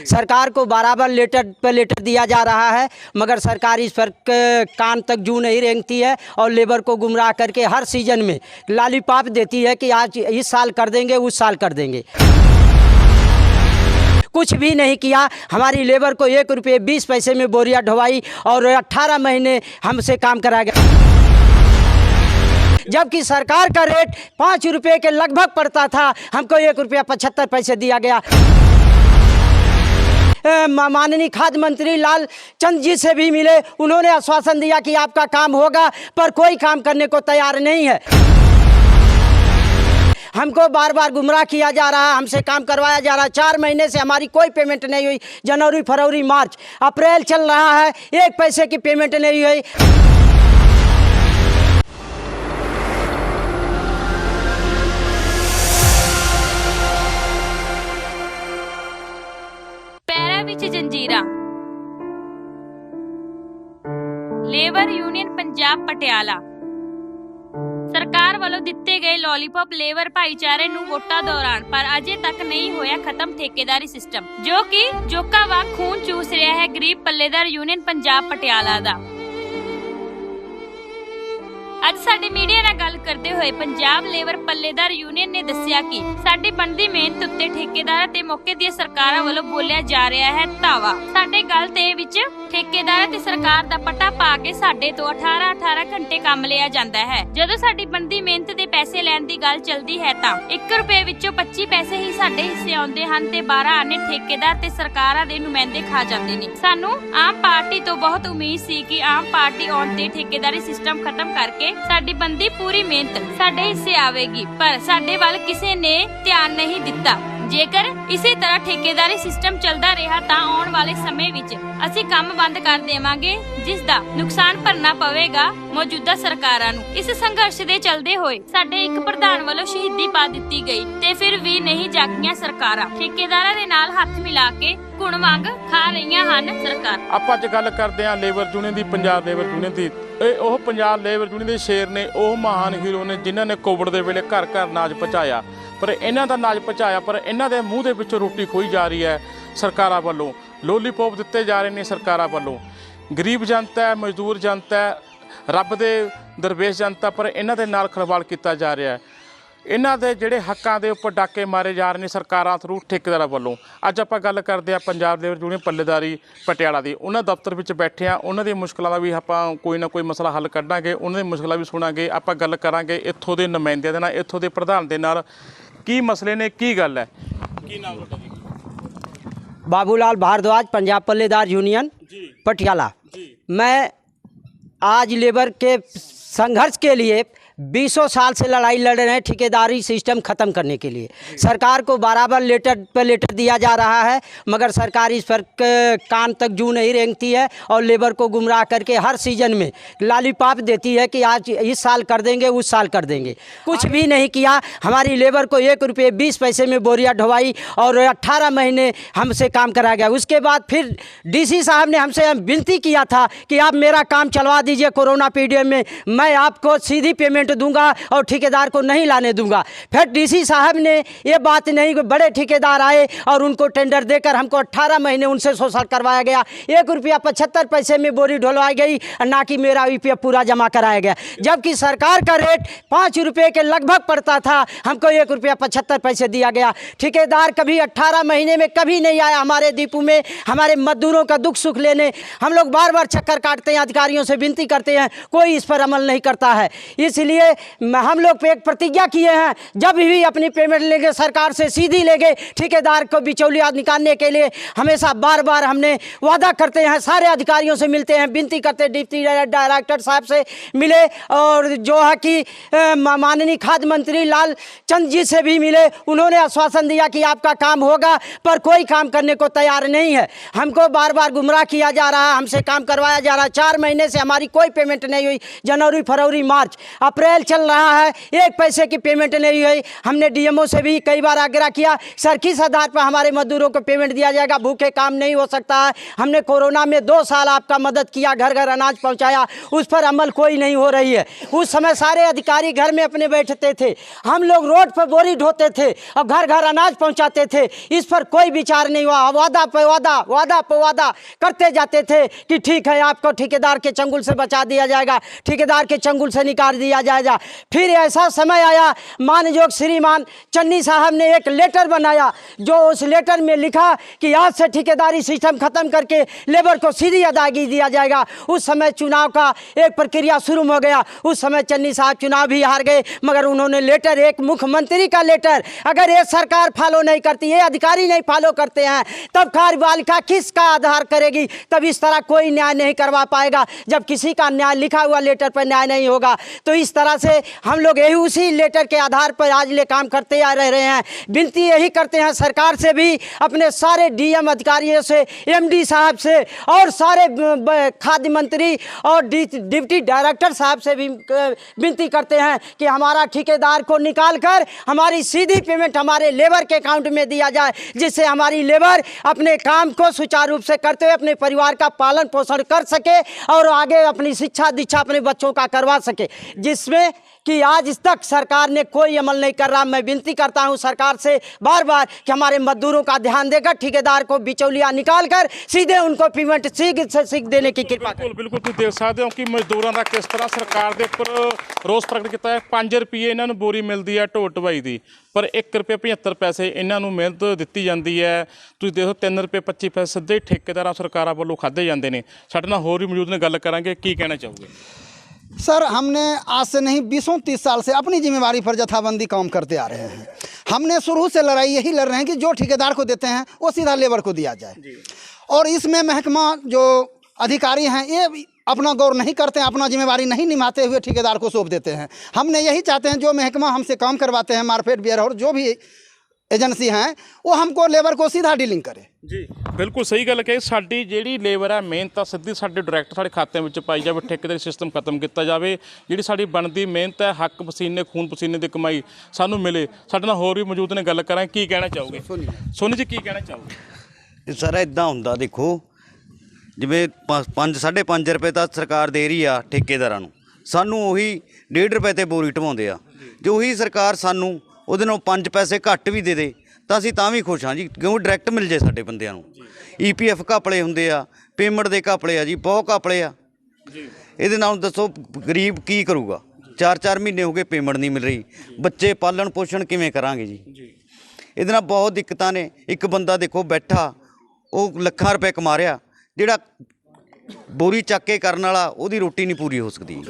सरकार को बराबर लेटर पे लेटर दिया जा रहा है, मगर सरकार इस पर कान तक जू नहीं रेंगती है और लेबर को गुमराह करके हर सीजन में लॉलीपॉप देती है कि आज इस साल कर देंगे, उस साल कर देंगे। कुछ भी नहीं किया। हमारी लेबर को 1 रुपये 20 पैसे में बोरिया ढोवाई और 18 महीने हमसे काम कराया गया, जबकि सरकार का रेट 5 रुपये के लगभग पड़ता था। हमको 1 रुपया 75 पैसे दिया गया। माननीय खाद्य मंत्री लाल चंद जी से भी मिले, उन्होंने आश्वासन दिया कि आपका काम होगा, पर कोई काम करने को तैयार नहीं है। हमको बार बार गुमराह किया जा रहा है, हमसे काम करवाया जा रहा है। 4 महीने से हमारी कोई पेमेंट नहीं हुई। जनवरी, फरवरी, मार्च, अप्रैल चल रहा है, 1 पैसे की पेमेंट नहीं हुई। ਪੈਰਾਂ ਵਿੱਚ ਜੰਜੀਰਾਂ। Labour union Punjab Patiala. ਸਰਕਾਰ ਵੱਲੋਂ ਦਿੱਤੇ ਗਏ ਲੋਲੀਪੌਪ ਲੇਬਰ ਭਾਈਚਾਰੇ ਨੂੰ ਵੋਟਾਂ ਦੌਰਾਨ ਪਰ ਅਜੇ ਤੱਕ ਨਹੀਂ ਹੋਇਆ ਖਤਮ ਠੇਕੇਦਾਰੀ ਸਿਸਟਮ, ਜੋ ਕਿ ਜੋਕਾਂ ਵਾਂਗ ਖੂਨ ਚੂਸ ਰਿਹਾ ਹੈ ਗਰੀਬ ਪੱਲੇਦਾਰ ਯੂਨੀਅਨ ਪੰਜਾਬ ਪਟਿਆਲਾ ਦਾ। ਅੱਜ ਸਾਡੇ ਮੀਡੀਆ ਨਾਲ ਗੱਲ ਕਰਦੇ ਹੋਏ ਪੰਜਾਬ ਲੇਬਰ ਪੱਲੇਦਾਰ ਯੂਨੀਅਨ ਨੇ ਦੱਸਿਆ ਕਿ ਸਾਡੀ ਬਣਦੀ ਮਿਹਨਤ ਉੱਤੇ ਠੇਕੇਦਾਰਾਂ ਤੇ ਮੌਕੇ ਦੀਆਂ ਸਰਕਾਰਾਂ ਵੱਲੋਂ ਬੋਲਿਆ ਜਾ ਰਿਹਾ ਹੈ ਧਾਵਾ। ਸਾਡੇ ਗੱਲ ਤੇ ਵਿੱਚ ਠੇਕੇਦਾਰਾਂ ਤੇ ਸਰਕਾਰ ਦਾ ਪੱਟਾ ਪਾ ਕੇ ਸਾਡੇ ਤੋਂ 18 ਘੰਟੇ ਕੰਮ ਲਿਆ ਜਾਂਦਾ ਹੈ। ਜਦੋਂ ਸਾਡੀ ਬਣਦੀ ਮਿਹਨਤ ਦੇ ਪੈਸੇ ਲੈਣ ਦੀ ਗੱਲ ਚੱਲਦੀ ਹੈ ਤਾਂ 1 ਰੁਪਏ ਵਿੱਚੋਂ 25 ਪੈਸੇ ਹੀ ਸਾਡੇ ਹਿੱਸੇ ਆਉਂਦੇ ਹਨ ਤੇ 12 ਆਨੇ ਠੇਕੇਦਾਰ ਤੇ ਸਰਕਾਰਾਂ ਦੇ ਨੁਮਾਇੰਦੇ ਖਾ ਜਾਂਦੇ ਨੇ। ਸਾਨੂੰ ਆਮ ਪਾਰਟੀ ਤੋਂ ਬਹੁਤ ਉਮੀਦ ਸੀ ਕਿ ਆਮ ਪਾਰਟੀ ਆਉਣ ਤੇ ਠੇਕੇਦਾਰੀ ਸਿਸਟਮ ਖਤਮ ਕਰਕੇ ਸਾਡੀ ਬੰਦੀ ਪੂਰੀ ਮਿਹਨਤ ਸਾਡੇ ਹਿੱਸੇ ਆਵੇਗੀ, ਪਰ ਸਾਡੇ ਵੱਲ ਕਿਸੇ ਨੇ ਧਿਆਨ ਨਹੀਂ ਦਿੱਤਾ। ਜੇਕਰ ਇਸੇ ਤਰ੍ਹਾਂ ਠੇਕੇਦਾਰੀ ਸਿਸਟਮ ਚੱਲਦਾ ਰਿਹਾ ਤਾਂ ਆਉਣ ਵਾਲੇ ਸਮੇਂ ਵਿੱਚ ਅਸੀਂ ਕੰਮ ਬੰਦ ਕਰ ਦੇਵਾਂਗੇ, ਜਿਸ ਦਾ ਨੁਕਸਾਨ ਭਰਨਾ ਪਵੇਗਾ ਮੌਜੂਦਾ ਸਰਕਾਰਾਂ ਨੂੰ। ਇਸ ਸੰਘਰਸ਼ ਦੇ ਚੱਲਦੇ ਹੋਏ ਸਾਡੇ ਇੱਕ ਪ੍ਰਧਾਨ ਵੱਲੋਂ ਸ਼ਹੀਦੀ ਪਾ ਦਿੱਤੀ ਗਈ ਤੇ ਫਿਰ ਵੀ ਨਹੀਂ ਜਾਗੀਆਂ ਸਰਕਾਰਾਂ। ਠੇਕੇਦਾਰਾਂ ਦੇ ਨਾਲ ਹੱਥ ਮਿਲਾ ਕੇ ਘੁਣ ਮੰਗ ਖਾ ਰਹੀਆਂ ਹਨ ਸਰਕਾਰ। ਆਪਾਂ ਅੱਜ ਗੱਲ ਕਰਦੇ ਹਾਂ ਲੇਬਰ ਯੂਨੀਅਨ ਦੀ, ਪੰਜਾਬ ਲੇਬਰ ਯੂਨੀਅਨ ਦੀ। ਇਹ ਉਹ ਪੰਜਾਬ ਲੇਬਰ ਯੂਨੀਅਨ ਦੇ ਸ਼ੇਰ ਨੇ, ਉਹ ਮਹਾਨ ਹੀਰੋ ਨੇ ਜਿਨ੍ਹਾਂ ਨੇ ਕੋਵਿਡ ਦੇ ਵੇਲੇ ਘਰ ਘਰ ਅਨਾਜ ਪਹੁੰਚਾਇਆ, ਪਰ ਇਹਨਾਂ ਦਾ ਅਨਾਜ ਪਹੁੰਚਾਇਆ ਪਰ ਇਹਨਾਂ ਦੇ ਮੂੰਹ ਦੇ ਵਿੱਚੋਂ ਰੋਟੀ ਖੋਈ ਜਾ ਰਹੀ ਹੈ ਸਰਕਾਰਾਂ ਵੱਲੋਂ। ਲੋਲੀਪੌਪ ਦਿੱਤੇ ਜਾ ਰਹੇ ਨੇ ਸਰਕਾਰਾਂ ਵੱਲੋਂ। ਗਰੀਬ ਜਨਤਾ ਹੈ, ਮਜ਼ਦੂਰ ਜਨਤਾ ਹੈ, ਰੱਬ ਦੇ ਦਰਵੇਸ਼ ਜਨਤਾ, ਪਰ ਇਹਨਾਂ ਦੇ ਨਾਲ ਖਿਲਵਾੜ ਕੀਤਾ ਜਾ ਰਿਹਾ ਹੈ। ਇਹਨਾਂ ਦੇ ਜਿਹੜੇ ਹੱਕਾਂ ਦੇ ਉੱਪਰ ਡਾਕੇ ਮਾਰੇ ਜਾ ਰਹੇ ਨੇ ਸਰਕਾਰਾਂ ਥਰੂ ਠੇਕੇਦਾਰਾਂ ਵੱਲੋਂ। ਅੱਜ ਆਪਾਂ ਗੱਲ ਕਰਦੇ ਹਾਂ ਪੰਜਾਬ ਲੇਬਰ ਯੂਨੀਅਨ ਪੱਲੇਦਾਰੀ ਪਟਿਆਲਾ ਦੀ। ਉਹਨਾਂ ਦਫ਼ਤਰ ਵਿੱਚ ਬੈਠੇ ਹਾਂ, ਉਹਨਾਂ ਦੀਆਂ ਮੁਸ਼ਕਲਾਂ ਦਾ ਵੀ ਆਪਾਂ ਕੋਈ ਨਾ ਕੋਈ ਮਸਲਾ ਹੱਲ ਕੱਢਾਂਗੇ, ਉਹਨਾਂ ਦੀਆਂ ਮੁਸ਼ਕਲਾਂ ਵੀ ਸੁਣਾਂਗੇ। ਆਪਾਂ ਗੱਲ ਕਰਾਂਗੇ ਇੱਥੋਂ ਦੇ ਨੁਮਾਇੰਦਿਆਂ ਦੇ ਨਾਲ, ਇੱਥੋਂ ਦੇ ਪ੍ਰਧਾਨ ਦੇ ਨਾਲ, ਕੀ ਮਸਲੇ ਨੇ, ਕੀ ਗੱਲ ਹੈ। ਕੀ ਨਾਮ ਤੁਹਾਡਾ ਜੀ? बाबूलाल भारद्वाज, पंजाब पल्लेदार यूनियन पटियाला। मैं आज लेबर के संघर्ष के लिए 20 साल से लड़ाई लड़ रहे हैं ठेकेदारी सिस्टम ख़त्म करने के लिए। सरकार को बराबर लेटर पे लेटर दिया जा रहा है, मगर सरकार इस पर कान तक जू नहीं रेंगती है और लेबर को गुमराह करके हर सीजन में लॉलीपॉप देती है कि आज इस साल कर देंगे, उस साल कर देंगे। कुछ भी नहीं किया। हमारी लेबर को 1 रुपये 20 पैसे में बोरिया ढोवाई और 18 महीने हमसे काम कराया गया। उसके बाद फिर DC साहब ने हमसे विनती किया था कि आप मेरा काम चलवा दीजिए कोरोना पीरियड में, मैं आपको सीधी पेमेंट दूंगा और ठेकेदार को नहीं लाने दूंगा। फिर DC साहब ने ये बात नहीं, बड़े ठेकेदार आए और उनको टेंडर देकर हमको 18 महीने उनसे शोषण करवाया गया। 1 रुपया 75 पैसे में बोरी ढुलवाई गई, ना कि मेरा रुपया पूरा जमा कराया गया, जबकि सरकार का रेट 5 रुपये के लगभग पड़ता था। हमको 1 रुपया 75 पैसे दिया गया। ठेकेदार कभी 18 महीने में कभी नहीं आया हमारे डिपो में हमारे मजदूरों का दुख सुख लेने। हम लोग बार बार चक्कर काटते हैं, अधिकारियों से विनती करते हैं, कोई इस पर अमल नहीं करता है। इसलिए हम लोग पे एक प्रतिज्ञा किए हैं, जब भी अपनी पेमेंट लेंगे सरकार से सीधी लेंगे। ठेकेदार को बिचौलिया निकालने के लिए हमेशा बार बार हमने वादा करते हैं, सारे अधिकारियों से मिलते हैं, विनती करते हैं, डिप्टी डायरेक्टर साहब से मिले और जो है कि माननीय खाद्य मंत्री लाल चंद जी से भी मिले, उन्होंने आश्वासन दिया कि आपका काम होगा, पर कोई काम करने को तैयार नहीं है। हमको बार बार गुमराह किया जा रहा है, हमसे काम करवाया जा रहा है। 4 महीने से हमारी कोई पेमेंट नहीं हुई। जनवरी, फरवरी, मार्च, अप्रैल अप्रैल चल रहा है, एक पैसे की पेमेंट नहीं हुई। हमने डीएमओ से भी कई बार आग्रह किया, सर किस आधार पर हमारे मजदूरों को पेमेंट दिया जाएगा, भूखे काम नहीं हो सकता है। हमने कोरोना में 2 साल आपका मदद किया, घर घर अनाज पहुंचाया, उस पर अमल कोई नहीं हो रही है। उस समय सारे अधिकारी घर में अपने बैठते थे, हम लोग रोड पर बोरी ढोते थे और घर घर अनाज पहुंचाते थे। इस पर कोई विचार नहीं हुआ, वादा पे वादा, वादा पे वादा करते जाते थे कि ठीक है आपको ठेकेदार के चंगुल से बचा दिया जाएगा, ठेकेदार के चंगुल से निकाल दिया जाएगा। फिर ऐसा समय आया, मानयोग श्रीमान चन्नी साहब ने एक लेटर बनाया, जो उस लेटर में लिखा कि आज से ठेकेदारी सिस्टम खत्म करके लेबर को सीधी अदायगी दिया जाएगा। उस समय चुनाव का एक प्रक्रिया शुरू हो गया। उस समय चन्नी साहब चुनाव भी हार गए, मगर उन्होंने लेटर, एक मुख्यमंत्री का लेटर, अगर ये सरकार फॉलो नहीं करती, ये अधिकारी नहीं फॉलो करते हैं, तब कार्यपालिका किसका आधार करेगी? तब इस तरह कोई न्याय नहीं करवा पाएगा। जब किसी का न्याय लिखा हुआ लेटर पर न्याय नहीं होगा, तो इस तरह से हम लोग यही उसी लेटर के आधार पर आज ले काम करते आ रहे हैं। विनती यही करते हैं सरकार से भी, अपने सारे डीएम अधिकारियों से, एमडी साहब से और सारे खाद्य मंत्री और डिप्टी डायरेक्टर साहब से भी विनती करते हैं कि हमारा ठेकेदार को निकाल कर हमारी सीधी पेमेंट हमारे लेबर के अकाउंट में दिया जाए, जिससे हमारी लेबर अपने काम को सुचारू रूप से करते हुए अपने परिवार का पालन पोषण कर सके और आगे अपनी शिक्षा दीक्षा अपने बच्चों का करवा सके, जिसमें कि आज तक सरकार ने कोई अमल नहीं कर रहा। मैं विनती करता हूं सरकार से बार बार कि हमारे मजदूरों का ध्यान देकर ठेकेदार को बिचौलिया निकाल कर सीधे उनको पेमेंट शीघ्र से शीघ्र देने की कृपा करें। बिल्कुल तुम देख सकते हो कि मजदूरों का किस तरह सरकार के उपर रोष प्रगट किया है। 5 रुपये इन्होंने बोरी मिलती है ढो ढवाई की, पर 1 रुपये 75 पैसे इन्हों मिहनत दी जाती है। तुम देखो 3 रुपये 25 पैसे सीधे ठेकेदार सरकारों वालों खाधे जाते हैं। साडे नाल होर भी मौजूद ने, गल करांगे, की कहना चाहोगे? सर, हमने आज से नहीं 20-30 साल से अपनी जिम्मेवारी पर जथाबंदी काम करते आ रहे हैं। हमने शुरू से लड़ाई यही लड़ रहे हैं कि जो ठेकेदार को देते हैं वो सीधा लेबर को दिया जाए, और इसमें महकमा जो अधिकारी हैं ये अपना गौर नहीं करते हैं, अपना जिम्मेवारी नहीं निभाते हुए ठेकेदार को सौंप देते हैं। हमने यही चाहते हैं जो महकमा हमसे काम करवाते हैं, मार्केट बियर और जो भी एजेंसी हैं, वो हमको लेबर को सीधा डीलिंग करे। जी बिल्कुल सही गल कही। साडी जिहड़ी लेबर है मेहनत सीधी साडे डायरैक्ट साडे खाते में पाई जाए, ठेकेदारी सिस्टम खत्म किया जाए, जिहड़ी साडी बनदी मेहनत है, हक पसीने खून पसीने की कमाई सानू मिले। साडे नाल होर भी मौजूद ने, गल करां, की कहना चाहोगे? सोनी जी की कहना चाहोगे? सर इदां हुंदा, देखो जिवें 5-5.5 रुपए ਤਾਂ ਸਰਕਾਰ ਦੇ ਰਹੀ ਆ ਠੇਕੇਦਾਰਾਂ ਨੂੰ, ਸਾਨੂੰ ਉਹੀ 1.5 रुपए ਤੇ ਬੋਰੀ ਢਵਾਉਂਦੇ ਆ। ਜੇ ਉਹੀ ਸਰਕਾਰ ਸਾਨੂੰ ਉਹਦੇ ਨਾਲ 5 ਪੈਸੇ ਘੱਟ ਵੀ ਦੇ ਦੇ ਤਾਂ ਅਸੀਂ ਤਾਂ ਵੀ ਖੁਸ਼ ਹਾਂ ਜੀ, ਕਿਉਂ ਡਾਇਰੈਕਟ ਮਿਲ ਜੇ ਸਾਡੇ ਬੰਦਿਆਂ ਨੂੰ। EPF ਘਪਲੇ ਹੁੰਦੇ ਆ, ਪੇਮੈਂਟ ਦੇ ਘਪਲੇ ਆ ਜੀ, ਬਹੁਤ ਘਪਲੇ ਆ। ਇਹਦੇ ਨਾਲ ਦੱਸੋ ਗਰੀਬ ਕੀ ਕਰੂਗਾ? 4-4 ਮਹੀਨੇ ਹੋ ਗਏ ਪੇਮੈਂਟ ਨਹੀਂ ਮਿਲ ਰਹੀ, ਬੱਚੇ ਪਾਲਣ ਪੋਸ਼ਣ ਕਿਵੇਂ ਕਰਾਂਗੇ ਜੀ? ਇਹਦੇ ਨਾਲ ਬਹੁਤ ਦਿੱਕਤਾਂ ਨੇ। ਇੱਕ ਬੰਦਾ ਦੇਖੋ ਬੈਠਾ, ਉਹ ਲੱਖਾਂ ਰੁਪਏ ਕਮਾ ਰਿਹਾ, ਜਿਹੜਾ ਬੋਰੀ ਚੱਕ ਕੇ ਕਰਨ ਵਾਲਾ ਉਹਦੀ ਰੋਟੀ ਨਹੀਂ ਪੂਰੀ ਹੋ ਸਕਦੀ।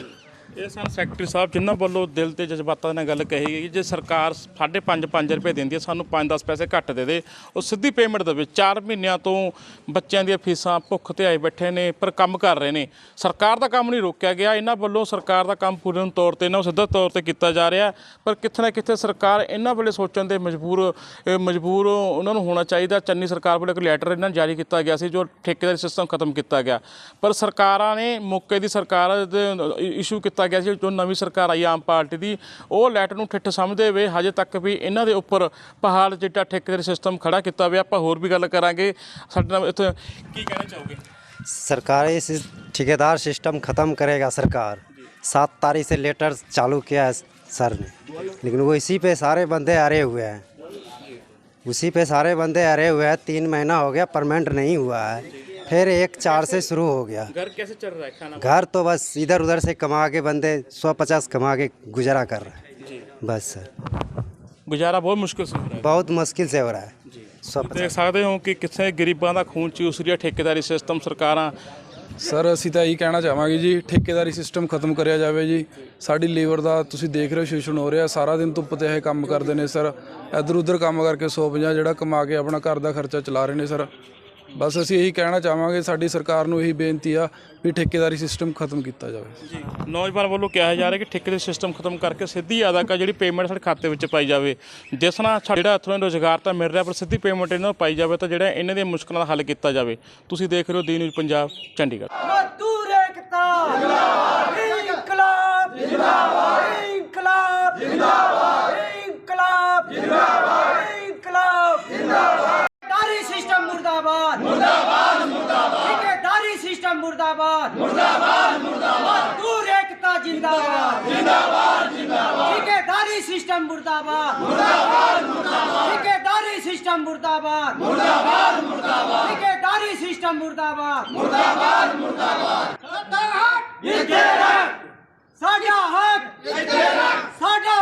ਇਹ ਸਨ ਸੈਕਟਰੀ ਸਾਹਿਬ ਜਿਨ੍ਹਾਂ ਵੱਲੋਂ ਦਿਲ ਤੇ ਜਜ਼ਬਾਤਾਂ ਨਾਲ ਗੱਲ ਕਹੀ ਗਈ। ਜੇ ਸਰਕਾਰ 5.5 ਰੁਪਏ ਦਿੰਦੀ ਹੈ, ਸਾਨੂੰ 5-10 ਪੈਸੇ ਘੱਟ ਦੇ ਦੇ, ਉਹ ਸਿੱਧੀ ਪੇਮੈਂਟ ਦੇਵੇ। 4 ਮਹੀਨਿਆਂ ਤੋਂ ਬੱਚਿਆਂ ਦੀਆਂ ਫੀਸਾਂ ਭੁੱਖ ਤੇ ਆਏ ਬੈਠੇ ਨੇ, ਪਰ ਕੰਮ ਕਰ ਰਹੇ ਨੇ। ਸਰਕਾਰ ਦਾ ਕੰਮ ਨਹੀਂ ਰੋਕਿਆ ਗਿਆ, ਇਹਨਾਂ ਵੱਲੋਂ ਸਰਕਾਰ ਦਾ ਕੰਮ ਪੂਰਨ ਤੌਰ ਤੇ ਨਾ ਸਿੱਧਾ ਤੌਰ ਤੇ ਕੀਤਾ ਜਾ ਰਿਹਾ। ਪਰ ਕਿੱਥੇ ਨਾ ਕਿੱਥੇ ਸਰਕਾਰ ਇਹਨਾਂ ਵੇਲੇ ਸੋਚਣ ਦੇ ਮਜਬੂਰ ਉਹਨਾਂ ਨੂੰ ਹੋਣਾ ਚਾਹੀਦਾ। ਚੰਨੀ ਸਰਕਾਰ ਵੱਲੋਂ ਇੱਕ ਲੈਟਰ ਇਹਨਾਂ ਨੂੰ ਜਾਰੀ ਕੀਤਾ ਗਿਆ ਸੀ ਜੋ ਠੇਕੇਦਾਰੀ ਸਿਸਟਮ ਖਤਮ ਕੀਤਾ ਗਿਆ, ਪਰ ਸਰਕਾਰਾਂ ਨੇ ਮੌਕੇ ਦੀ ਸਰਕਾਰ ਦੇ ਇਸ਼ੂ ਕੀਤਾ ਗਿਆ ਸੀ। ਜੋ ਨਵੀਂ ਸਰਕਾਰ ਆਈ ਆਮ ਪਾਰਟੀ ਦੀ, ਉਹ ਲੈਟਰ ਨੂੰ ਠਿੱਠ ਸਮਝਦੇ ਹੋਏ ਹਜੇ ਤੱਕ ਵੀ ਇਹਨਾਂ ਦੇ ਉੱਪਰ ਪਹਾੜ ਜਿੱਡਾ ਠੇਕੇਦਾਰੀ ਸਿਸਟਮ ਖੜਾ ਕੀਤਾ ਹੋਇਆ। ਆਪਾਂ ਹੋਰ ਵੀ ਗੱਲ ਕਰਾਂਗੇ। ਸਾਡੇ ਨਾਲ ਇੱਥੇ ਕੀ ਕਹਿਣਾ ਚਾਹੋਗੇ? सरकारी ठेकेदार सिस्टम ख़त्म करेगा सरकार। 7 तारीख से लेटर चालू किया है सर ने, लेकिन वो इसी पे सारे बंदे अरे हुए हैं, उसी पे सारे बंदे अरे हुए हैं। 3 महीना हो गया, परमानेंट नहीं हुआ है। फिर 1-4 से शुरू हो गया। घर कैसे चल रहा है? खाना घर तो बस इधर उधर से कमा के बंदे 100-50 कमा के गुजारा कर रहे हैं बस सर। गुजारा बहुत मुश्किल से हो रहा है, बहुत मुश्किल से हो रहा है। देख सकते हो कि कितने गरीबों का खून चूस रही है ठेकेदारी सिस्टम ਸਰਕਾਰਾਂ। ਸਰ ਅਸੀਂ ਤਾਂ ਇਹੀ ਕਹਿਣਾ ਚਾਹਾਂਗੇ ਜੀ, ਠੇਕੇਦਾਰੀ ਸਿਸਟਮ ਖਤਮ ਕਰਿਆ ਜਾਵੇ ਜੀ। ਸਾਡੀ ਲੇਬਰ ਦਾ ਤੁਸੀਂ ਦੇਖ ਰਹੇ ਹੋ ਸ਼ੋਸ਼ਣ ਹੋ ਰਿਹਾ, ਸਾਰਾ ਦਿਨ ਧੁੱਪ ਤੇ ਇਹ ਕੰਮ ਕਰਦੇ ਨੇ ਸਰ, ਇੱਧਰ ਉੱਧਰ ਕੰਮ ਕਰਕੇ 150 ਜਿਹੜਾ ਕਮਾ ਕੇ ਆਪਣਾ ਘਰ ਦਾ ਖਰਚਾ ਚਲਾ ਰਹੇ ਨੇ ਸਰ। ਬਸ ਅਸੀਂ ਇਹੀ ਕਹਿਣਾ ਚਾਹਾਂਗੇ, ਸਾਡੀ ਸਰਕਾਰ ਨੂੰ ਇਹੀ ਬੇਨਤੀ ਆ ਵੀ ਠੇਕੇਦਾਰੀ ਸਿਸਟਮ ਖਤਮ ਕੀਤਾ ਜਾਵੇ ਜੀ। ਨੌਜਵਾਨ ਵੱਲੋਂ ਕਿਹਾ ਜਾ ਰਿਹਾ ਕਿ ਠੇਕੇਦਾਰੀ ਸਿਸਟਮ ਖਤਮ ਕਰਕੇ ਸਿੱਧੀ ਅਦਾਇਗੀ ਜਿਹੜੀ ਪੇਮੈਂਟ ਸਾਡੇ ਖਾਤੇ ਵਿੱਚ ਪਾਈ ਜਾਵੇ, ਜਿਸ ਨਾਲ ਜਿਹੜਾ ਇੱਥੋਂ ਰੁਜ਼ਗਾਰ ਤਾਂ ਮਿਲ ਰਿਹਾ, ਪਰ ਸਿੱਧੀ ਪੇਮੈਂਟ ਇਹਨਾਂ ਨੂੰ ਪਾਈ ਜਾਵੇ ਤਾਂ ਜਿਹੜਾ ਇਹਨਾਂ ਦੀਆਂ ਮੁਸ਼ਕਲਾਂ ਦਾ ਹੱਲ ਕੀਤਾ ਜਾਵੇ। ਤੁਸੀਂ ਦੇਖ ਰਹੇ ਹੋ ਦੀ ਨਿਊਜ਼ ਪੰਜਾਬ, ਚੰਡੀਗੜ੍ਹ। मजदूर एकता जिंदाबाद, इंकलाब जिंदाबाद। इंकलाब इंकलाब ठेकेदारी सिस्टम मुर्दाबाद ठेकेदारी सिस्टम मुर्दाबाद मजदूर एकता जिंदाबाद ठेकेदारी सिस्टम मुर्दाबाद ठेकेदारी सिस्टम मुर्दाबाद ठेकेदारी सिस्टम मुर्दाबाद साडा हक साडा